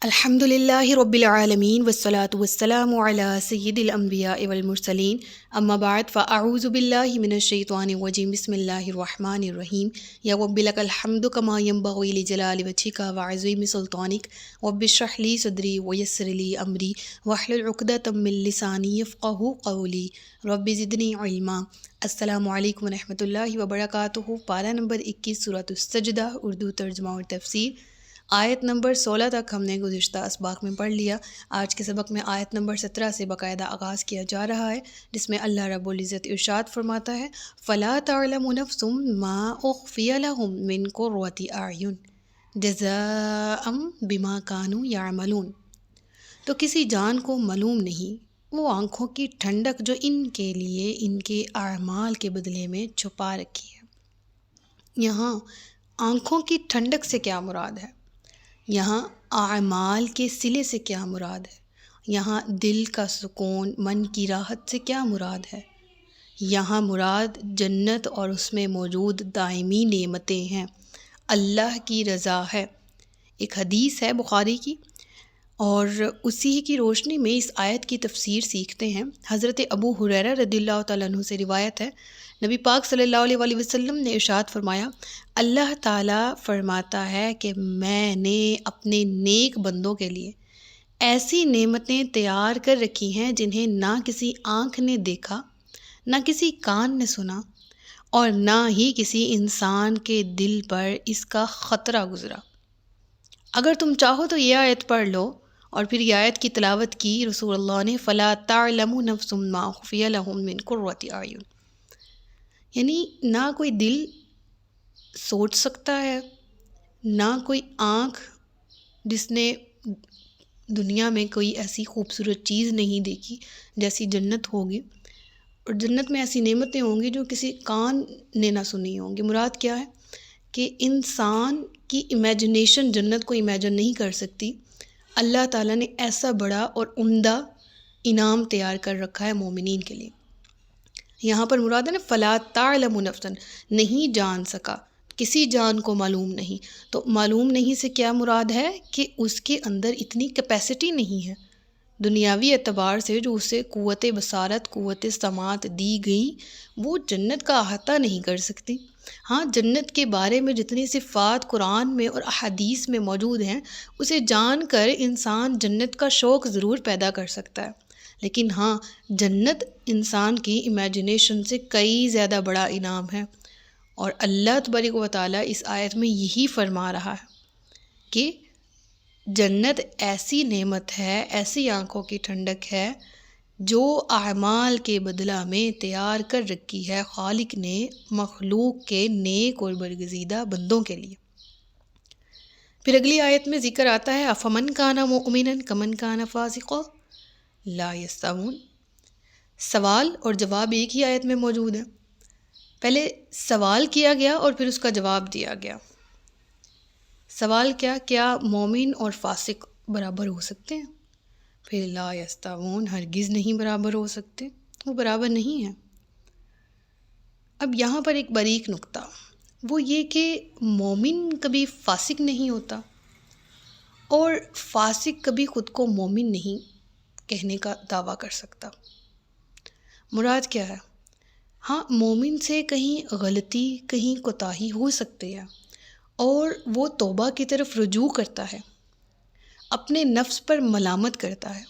الحمد للہ رب العالمین والصلاة والسلام علی سید الانبیاء والمرسلین اما بعد فاعوذ باللہ من الشیطان الرجیم بسم اللہ الرحمن الرحیم یا رب لک الحمد کما ینبغی لجلال وجہک وعظیم سلطانک رب اشرح لی صدری ویسر لی امری واحلل عقدۃ من لسانی یفقہوا قولی رب زدنی علما۔ السلام علیکم ورحمۃ اللہ وبرکاتہ۔ پارہ نمبر 21 سورۃ السجدہ، اردو ترجمہ اور تفسیر۔ آیت نمبر 16 تک ہم نے گزشتہ اسباق میں پڑھ لیا۔ آج کے سبق میں آیت نمبر 17 سے باقاعدہ آغاز کیا جا رہا ہے، جس میں اللہ رب العزت ارشاد فرماتا ہے فَلَا تَعْلَمُ نَفْسٌ مَا أُخْفِيَ لَهُم مِّن قُرَّةِ أَعْيُنٍ جَزَاءً بِمَا كَانُوا يَعْمَلُونَ۔ تو کسی جان کو معلوم نہیں وہ آنکھوں کی ٹھنڈک جو ان کے لیے ان کے اعمال کے بدلے میں چھپا رکھی ہے۔ یہاں آنکھوں کی ٹھنڈک سے کیا مراد ہے؟ یہاں اعمال کے صلے سے کیا مراد ہے؟ یہاں دل کا سکون، من کی راحت سے کیا مراد ہے؟ یہاں مراد جنت اور اس میں موجود دائمی نعمتیں ہیں، اللہ کی رضا ہے۔ ایک حدیث ہے بخاری کی، اور اسی کی روشنی میں اس آیت کی تفسیر سیکھتے ہیں۔ حضرت ابو ہریرہ رضی اللہ تعالیٰ عنہ سے روایت ہے، نبی پاک صلی اللہ علیہ وآلہ وسلم نے ارشاد فرمایا، اللہ تعالیٰ فرماتا ہے کہ میں نے اپنے نیک بندوں کے لیے ایسی نعمتیں تیار کر رکھی ہیں جنہیں نہ کسی آنکھ نے دیکھا، نہ کسی کان نے سنا، اور نہ ہی کسی انسان کے دل پر اس کا خطرہ گزرا۔ اگر تم چاہو تو یہ آیت پڑھ لو، اور پھر یہ آیت کی تلاوت کی رسول اللہ نے، فَلَا تَعْلَمُ نَفْسٌ مَّا أُخْفِيَ لَهُم مِّن قُرَّةِ أَعْيُنٍ، یعنی نہ کوئی دل سوچ سکتا ہے، نہ کوئی آنکھ جس نے دنیا میں کوئی ایسی خوبصورت چیز نہیں دیکھی جیسی جنت ہوگی، اور جنت میں ایسی نعمتیں ہوں گی جو کسی کان نے نہ سنی ہوں گی۔ مراد کیا ہے کہ انسان کی امیجنیشن جنت کو امیجن نہیں کر سکتی۔ اللہ تعالیٰ نے ایسا بڑا اور عمدہ انعام تیار کر رکھا ہے مومنین کے لیے۔ یہاں پر مراد ہے نا فَلَا تَعْلَمُ نَفْسٌ، نہیں جان سکا، کسی جان کو معلوم نہیں۔ تو معلوم نہیں سے کیا مراد ہے کہ اس کے اندر اتنی کیپیسٹی نہیں ہے دنیاوی اعتبار سے جو اسے قوت بصارت، قوت سماعت دی گئی، وہ جنت کا احاطہ نہیں کر سکتی۔ ہاں، جنت کے بارے میں جتنی صفات قرآن میں اور احادیث میں موجود ہیں، اسے جان کر انسان جنت کا شوق ضرور پیدا کر سکتا ہے، لیکن ہاں، جنت انسان کی امیجنیشن سے کئی زیادہ بڑا انعام ہے۔ اور اللہ تبارک و تعالیٰ اس آیت میں یہی فرما رہا ہے کہ جنت ایسی نعمت ہے، ایسی آنکھوں کی ٹھنڈک ہے جو اعمال کے بدلہ میں تیار کر رکھی ہے خالق نے مخلوق کے نیک اور برگزیدہ بندوں کے لیے۔ پھر اگلی آیت میں ذکر آتا ہے افمن کان مؤمنا کمن کان فاسقا لا یستوون۔ سوال اور جواب ایک ہی آیت میں موجود ہے۔ پہلے سوال کیا گیا اور پھر اس کا جواب دیا گیا۔ سوال کیا مومن اور فاسق برابر ہو سکتے ہیں؟ پھر لا یستوون، ہرگز نہیں برابر ہو سکتے، وہ برابر نہیں ہیں۔ اب یہاں پر ایک باریک نکتہ، وہ یہ کہ مومن کبھی فاسق نہیں ہوتا، اور فاسق کبھی خود کو مومن نہیں کہنے کا دعویٰ کر سکتا۔ مراد کیا ہے؟ ہاں، مومن سے کہیں غلطی، کہیں کوتاہی ہو سکتی ہے، اور وہ توبہ کی طرف رجوع کرتا ہے، اپنے نفس پر ملامت کرتا ہے،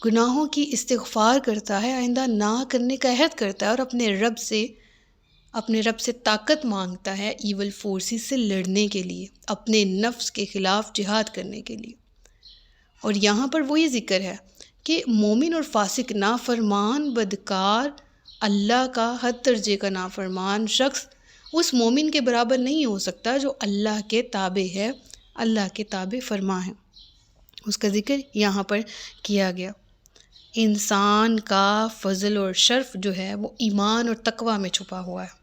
گناہوں کی استغفار کرتا ہے، آئندہ نہ کرنے کا عہد کرتا ہے، اور اپنے رب سے طاقت مانگتا ہے ایول فورسز سے لڑنے کے لیے، اپنے نفس کے خلاف جہاد کرنے کے لیے۔ اور یہاں پر وہی ذکر ہے کہ مومن اور فاسق، نافرمان بدکار، اللہ کا حد درجے کا نافرمان شخص اس مومن کے برابر نہیں ہو سکتا جو اللہ کے تابع ہے، اللہ کے تابع فرما ہے۔ اس کا ذکر یہاں پر کیا گیا۔ انسان کا فضل اور شرف جو ہے وہ ایمان اور تقوی میں چھپا ہوا ہے۔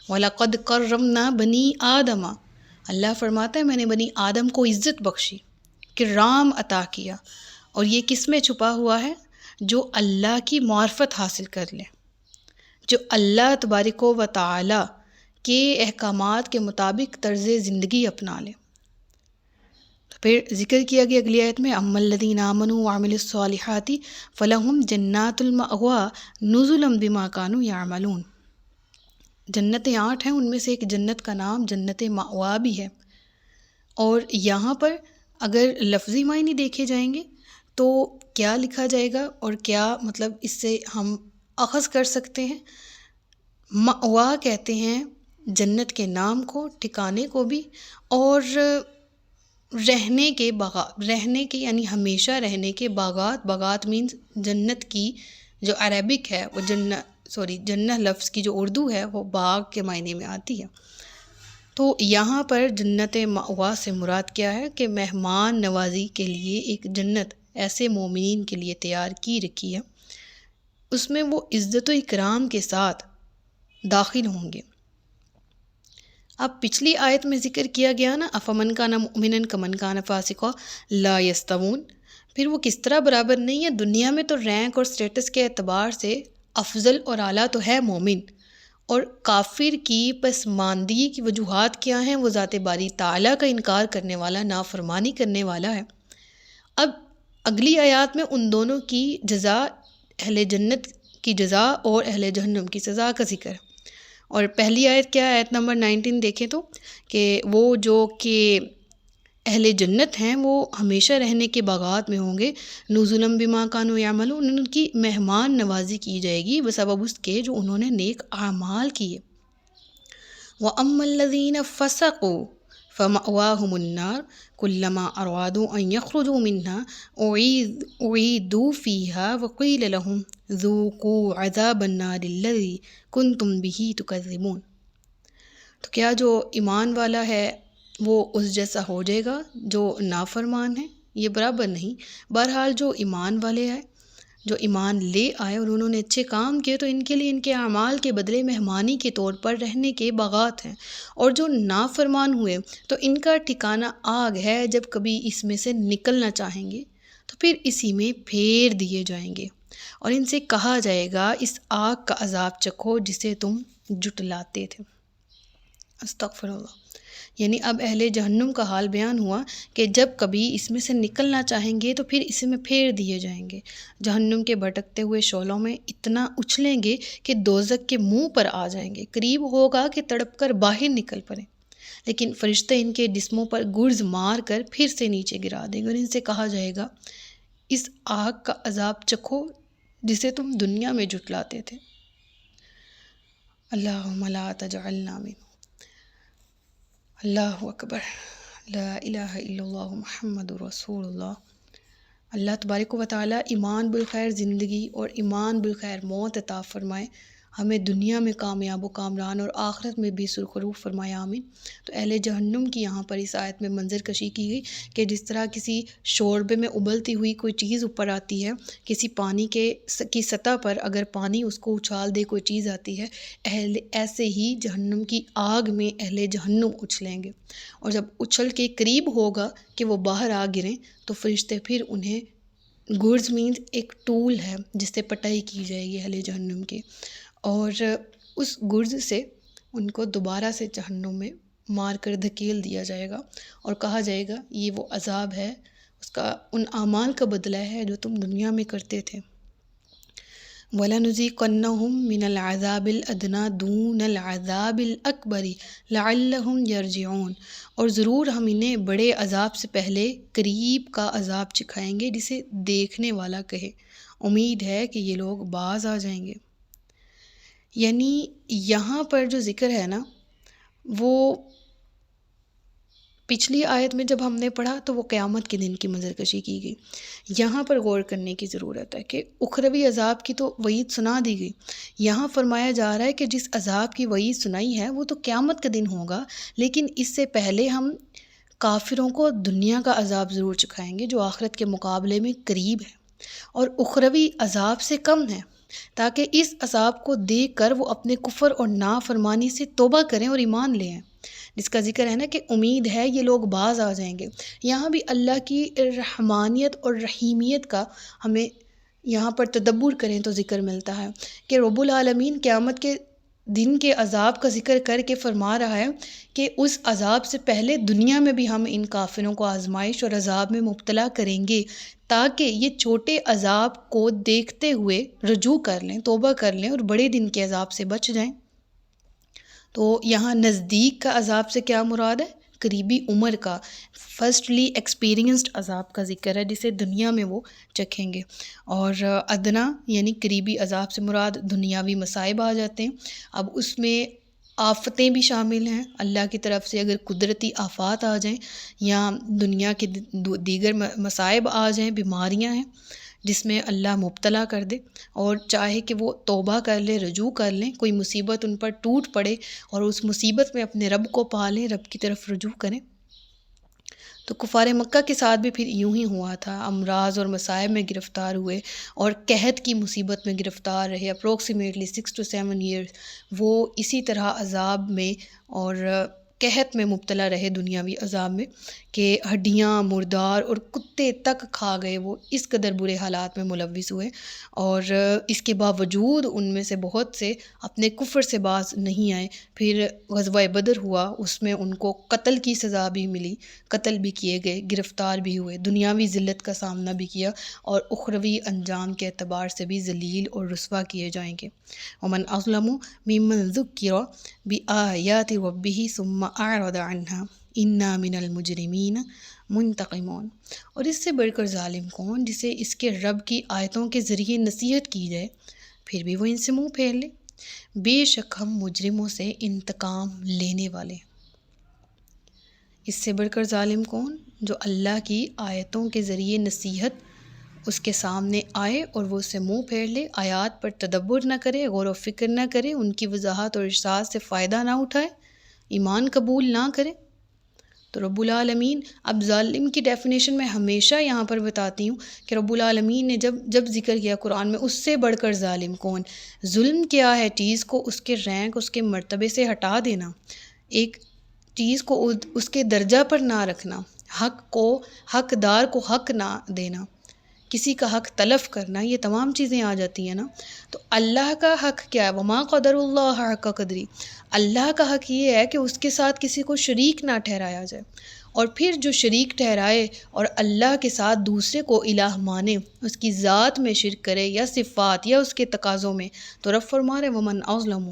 وَلَقَدْ كَرَّمْنَا بَنِي آدَمَ، اللہ فرماتا ہے میں نے بنی آدم کو عزت بخشی، کرام عطا کیا، اور یہ کس میں چھپا ہوا ہے؟ جو اللہ کی معرفت حاصل کر لے، جو اللہ تبارک و تعالی کے احکامات کے مطابق طرز زندگی اپنا لے۔ تو پھر ذکر کیا گیا اگلی آیت میں اما الذین آمنوا وعملوا الصالحات فلہم جنات المأوی نزلا بما کانوا یعملون۔ جنتیں 8 ہیں، ان میں سے ایک جنت کا نام جنت مأوی بھی ہے۔ اور یہاں پر اگر لفظی معنی دیکھے جائیں گے تو کیا لکھا جائے گا اور کیا مطلب اس سے ہم اخذ کر سکتے ہیں؟ مأوی کہتے ہیں جنت کے نام کو، ٹھکانے کو بھی، اور رہنے کے باغات، رہنے کے یعنی ہمیشہ رہنے کے باغات۔ باغات مینز جنت کی جو عربک ہے وہ جنت لفظ کی جو اردو ہے وہ باغ کے معنی میں آتی ہے۔ تو یہاں پر جنت مأوی سے مراد کیا ہے کہ مہمان نوازی کے لیے ایک جنت ایسے مومنین کے لیے تیار کی رکھی ہے، اس میں وہ عزت و اکرام کے ساتھ داخل ہوں گے۔ اب پچھلی آیت میں ذکر کیا گیا نا افمن کان مؤمنا کمن کان فاسقا لا یستوون، پھر وہ کس طرح برابر نہیں ہے؟ دنیا میں تو رینک اور سٹیٹس کے اعتبار سے افضل اور اعلیٰ تو ہے مومن، اور کافر کی پسماندگی کی وجوہات کیا ہیں؟ وہ ذات باری تعالیٰ کا انکار کرنے والا، نافرمانی کرنے والا ہے۔ اب اگلی آیات میں ان دونوں کی جزا، اہل جنت کی جزا اور اہل جہنم کی سزا کا ذکر ہے۔ اور پہلی آیت کیا ہے؟ آیت نمبر 19 دیکھیں تو کہ وہ جو کہ اہل جنت ہیں وہ ہمیشہ رہنے کے باغات میں ہوں گے، نزلا بما کانوا یعملون، ان کی مہمان نوازی کی جائے گی بسبب اس کے جو انہوں نے نیک اعمال کیے۔ وَأَمَّا الَّذِينَ فَسَقُوا فَمَأْوَاهُمُ النَّارُ كُلَّمَا أَرَادُوا أَن يَخْرُجُوا مِنْهَا أُعِيدُوا فِيهَا وَقِيلَ لَهُمْ ذُوقُوا عَذَابَ النَّارِ الَّذِي كُنْتُمْ بِهِ تُكَذِّبُونَ۔ تو کیا جو ایمان والا ہے وہ اس جیسا ہو جائے گا جو نافرمان ہے؟ یہ برابر نہیں۔ بہرحال جو ایمان والے ہیں، جو ایمان لے آئے اور انہوں نے اچھے کام کیے، تو ان کے لیے ان کے اعمال کے بدلے مہمانی کے طور پر رہنے کے باغات ہیں، اور جو نافرمان ہوئے تو ان کا ٹھکانہ آگ ہے، جب کبھی اس میں سے نکلنا چاہیں گے تو پھر اسی میں پھیر دیے جائیں گے، اور ان سے کہا جائے گا اس آگ کا عذاب چکھو جسے تم جٹلاتے تھے۔ استغفر اللہ۔ یعنی اب اہل جہنم کا حال بیان ہوا کہ جب کبھی اس میں سے نکلنا چاہیں گے تو پھر اس میں پھیر دیے جائیں گے، جہنم کے بھٹکتے ہوئے شعلوں میں اتنا اچھلیں گے کہ دوزخ کے منہ پر آ جائیں گے، قریب ہوگا کہ تڑپ کر باہر نکل پڑیں، لیکن فرشتے ان کے جسموں پر گرز مار کر پھر سے نیچے گرا دیں گے، اور ان سے کہا جائے گا اس آگ کا عذاب چکھو جسے تم دنیا میں جٹلاتے تھے۔ اللہم لا تجعلنا منہم۔ اللہ اکبر، لا الہ الا اللہ محمد رسول اللہ۔ اللہ تبارک و تعالیٰ ایمان بالخیر زندگی اور ایمان بالخیر موت عطا فرمائے، ہمیں دنیا میں کامیاب و کامران اور آخرت میں بھی سرخرو فرمائے، آمین۔ تو اہل جہنم کی یہاں پر اس آیت میں منظر کشی کی گئی کہ جس طرح کسی شوربے میں ابلتی ہوئی کوئی چیز اوپر آتی ہے، کسی پانی کی سطح پر اگر پانی اس کو اچھال دے کوئی چیز آتی ہے، ایسے ہی جہنم کی آگ میں اہل جہنم اچھلیں گے، اور جب اچھل کے قریب ہوگا کہ وہ باہر آ گریں تو فرشتے پھر انہیں گرز مینز ایک ٹول ہے جس سے پٹائی کی جائے گی اہل جہنم کی، اور اس گرز سے ان کو دوبارہ سے جہنم میں مار کر دھکیل دیا جائے گا، اور کہا جائے گا یہ وہ عذاب ہے، اس کا ان اعمال کا بدلہ ہے جو تم دنیا میں کرتے تھے۔ وَلَنُذِيقَنَّهُم مِّنَ الْعَذَابِ الْأَدْنَىٰ دُونَ الْعَذَابِ الْأَكْبَرِ لَعَلَّهُمْ يَرْجِعُونَ، اور ضرور ہم انہیں بڑے عذاب سے پہلے قریب کا عذاب چکھائیں گے جسے دیکھنے والا کہے امید ہے کہ یہ لوگ باز آ جائیں گے۔ یعنی یہاں پر جو ذکر ہے نا وہ پچھلی آیت میں جب ہم نے پڑھا تو وہ قیامت کے دن کی منظر کشی کی گئی، یہاں پر غور کرنے کی ضرورت ہے کہ اخروی عذاب کی تو وعید سنا دی گئی، یہاں فرمایا جا رہا ہے کہ جس عذاب کی وعید سنائی ہے وہ تو قیامت کا دن ہوگا، لیکن اس سے پہلے ہم کافروں کو دنیا کا عذاب ضرور چکھائیں گے جو آخرت کے مقابلے میں قریب ہے اور اخروی عذاب سے کم ہے، تاکہ اس عذاب کو دیکھ کر وہ اپنے کفر اور نافرمانی سے توبہ کریں اور ایمان لیں، جس کا ذکر ہے نا کہ امید ہے یہ لوگ باز آ جائیں گے۔ یہاں بھی اللہ کی رحمانیت اور رحیمیت کا ہمیں یہاں پر تدبر کریں تو ذکر ملتا ہے کہ رب العالمین قیامت کے دن کے عذاب کا ذکر کر کے فرما رہا ہے کہ اس عذاب سے پہلے دنیا میں بھی ہم ان کافروں کو آزمائش اور عذاب میں مبتلا کریں گے، تاکہ یہ چھوٹے عذاب کو دیکھتے ہوئے رجوع کر لیں، توبہ کر لیں اور بڑے دن کے عذاب سے بچ جائیں۔ تو یہاں نزدیک کا عذاب سے کیا مراد ہے؟ قریبی عمر کا، فرسٹلی ایکسپیرینسڈ عذاب کا ذکر ہے جسے دنیا میں وہ چکھیں گے۔ اور ادنا یعنی قریبی عذاب سے مراد دنیاوی مصائب آ جاتے ہیں۔ اب اس میں آفتیں بھی شامل ہیں، اللہ کی طرف سے اگر قدرتی آفات آ جائیں یا دنیا کے دیگر مصائب آ جائیں، بیماریاں ہیں جس میں اللہ مبتلا کر دے اور چاہے کہ وہ توبہ کر لیں، رجوع کر لیں، کوئی مصیبت ان پر ٹوٹ پڑے اور اس مصیبت میں اپنے رب کو پا لیں، رب کی طرف رجوع کریں۔ تو کفار مکہ کے ساتھ بھی پھر یوں ہی ہوا تھا، امراض اور مصائب میں گرفتار ہوئے اور قحط کی مصیبت میں گرفتار رہے اپروکسیمیٹلی 6 to 7 years، وہ اسی طرح عذاب میں اور قحط میں مبتلا رہے، دنیاوی عذاب میں، کہ ہڈیاں مردار اور کتے تک کھا گئے، وہ اس قدر برے حالات میں ملوث ہوئے۔ اور اس کے باوجود ان میں سے بہت سے اپنے کفر سے باز نہیں آئے۔ پھر غزوہ بدر ہوا، اس میں ان کو قتل کی سزا بھی ملی، قتل بھی کیے گئے، گرفتار بھی ہوئے، دنیاوی ذلت کا سامنا بھی کیا اور اخروی انجام کے اعتبار سے بھی ذلیل اور رسوا کیے جائیں گے۔ ومن اظلم ممن ذکر بآیات ربہ ثم اعرض عنها انا من المجرمین منتقمون۔ اور اس سے بڑھ کر ظالم کون جسے اس کے رب کی آیتوں کے ذریعے نصیحت کی جائے پھر بھی وہ ان سے منہ پھیر لے۔ بے شک ہم مجرموں سے انتقام لینے والے۔ اس سے بڑھ کر ظالم کون؟ جو اللہ کی آیتوں کے ذریعے نصیحت اس کے سامنے آئے اور وہ اسے منہ پھیر لے، آیات پر تدبر نہ کرے، غور و فکر نہ کرے، ان کی وضاحت اور ارشاد سے فائدہ نہ اٹھائے، ایمان قبول نہ کرے۔ تو رب العالمین، اب ظالم کی ڈیفینیشن میں ہمیشہ یہاں پر بتاتی ہوں کہ رب العالمین نے جب ذکر کیا قرآن میں، اس سے بڑھ کر ظالم کون؟ ظلم کیا ہے؟ چیز کو اس کے رینک، اس کے مرتبے سے ہٹا دینا، ایک چیز کو اس کے درجہ پر نہ رکھنا، حقدار کو حق نہ دینا، کسی کا حق تلف کرنا، یہ تمام چیزیں آ جاتی ہیں نا۔ تو اللہ کا حق کیا ہے؟ وما قدر اللہ حق قدری، اللہ کا حق یہ ہے کہ اس کے ساتھ کسی کو شریک نہ ٹھہرایا جائے، اور پھر جو شریک ٹھہرائے اور اللہ کے ساتھ دوسرے کو الہ مانے، اس کی ذات میں شرک کرے یا صفات یا اس کے تقاضوں میں، تو رب فرما رہے ومن اظلم۔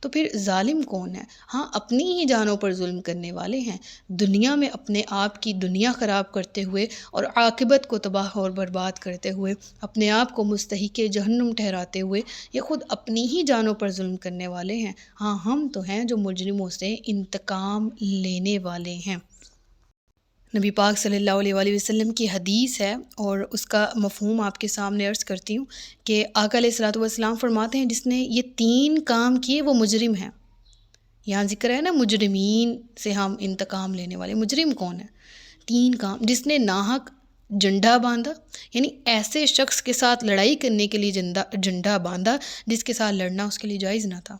تو پھر ظالم کون ہے؟ ہاں، اپنی ہی جانوں پر ظلم کرنے والے ہیں، دنیا میں اپنے آپ کی دنیا خراب کرتے ہوئے اور عاقبت کو تباہ اور برباد کرتے ہوئے، اپنے آپ کو مستحق جہنم ٹھہراتے ہوئے، یہ خود اپنی ہی جانوں پر ظلم کرنے والے ہیں۔ ہاں، ہم تو ہیں جو مجرموں سے انتقام لینے والے ہیں۔ نبی پاک صلی اللہ علیہ وآلہ وسلم کی حدیث ہے اور اس کا مفہوم آپ کے سامنے عرض کرتی ہوں کہ آقا علیہ الصلوۃ والسلام فرماتے ہیں جس نے یہ 3 کام کیے وہ مجرم ہیں۔ یہاں ذکر ہے نا مجرمین سے ہم انتقام لینے والے، مجرم کون ہے؟ 3 کام، جس نے ناحق جھنڈا باندھا، یعنی ایسے شخص کے ساتھ لڑائی کرنے کے لیے جھنڈا باندھا جس کے ساتھ لڑنا اس کے لیے جائز نہ تھا۔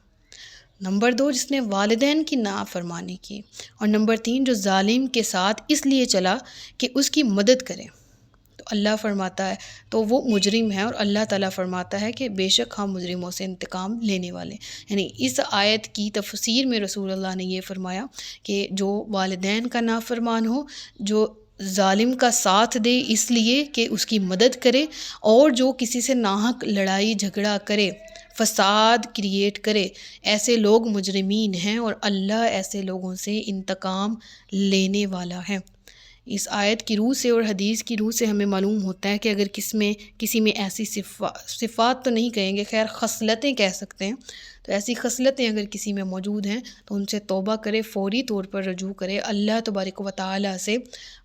نمبر 2، جس نے والدین کی نافرمانی کی، اور نمبر 3، جو ظالم کے ساتھ اس لیے چلا کہ اس کی مدد کرے۔ تو اللہ فرماتا ہے تو وہ مجرم ہے، اور اللہ تعالیٰ فرماتا ہے کہ بے شک ہم مجرموں سے انتقام لینے والے۔ یعنی اس آیت کی تفسیر میں رسول اللہ نے یہ فرمایا کہ جو والدین کا نافرمان ہو، جو ظالم کا ساتھ دے اس لیے کہ اس کی مدد کرے، اور جو کسی سے ناحق لڑائی جھگڑا کرے، فساد کریٹ کرے، ایسے لوگ مجرمین ہیں اور اللہ ایسے لوگوں سے انتقام لینے والا ہے۔ اس آیت کی روح سے اور حدیث کی روح سے ہمیں معلوم ہوتا ہے کہ اگر کسی میں ایسی صفات تو نہیں کہیں گے، خیر خصلتیں کہہ سکتے ہیں، تو ایسی خصلتیں اگر کسی میں موجود ہیں تو ان سے توبہ کرے، فوری طور پر رجوع کرے، اللہ تبارک و تعالیٰ سے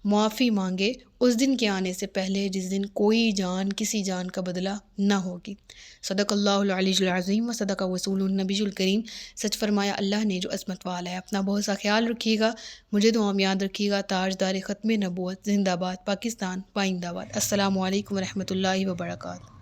معافی مانگے اس دن کے آنے سے پہلے جس دن کوئی جان کسی جان کا بدلہ نہ ہوگی۔ صدق اللہ العلی العظیم و صدق رسول النبی الکریم۔ سچ فرمایا اللہ نے جو عظمت والا ہے۔ اپنا بہت سا خیال رکھیے گا، مجھے دعا میں یاد رکھیے گا۔ تاجدار ختم نبوت، زندہ باد پاکستان، پائندہ باد۔ السلام علیکم ورحمۃ اللہ وبرکاتہ۔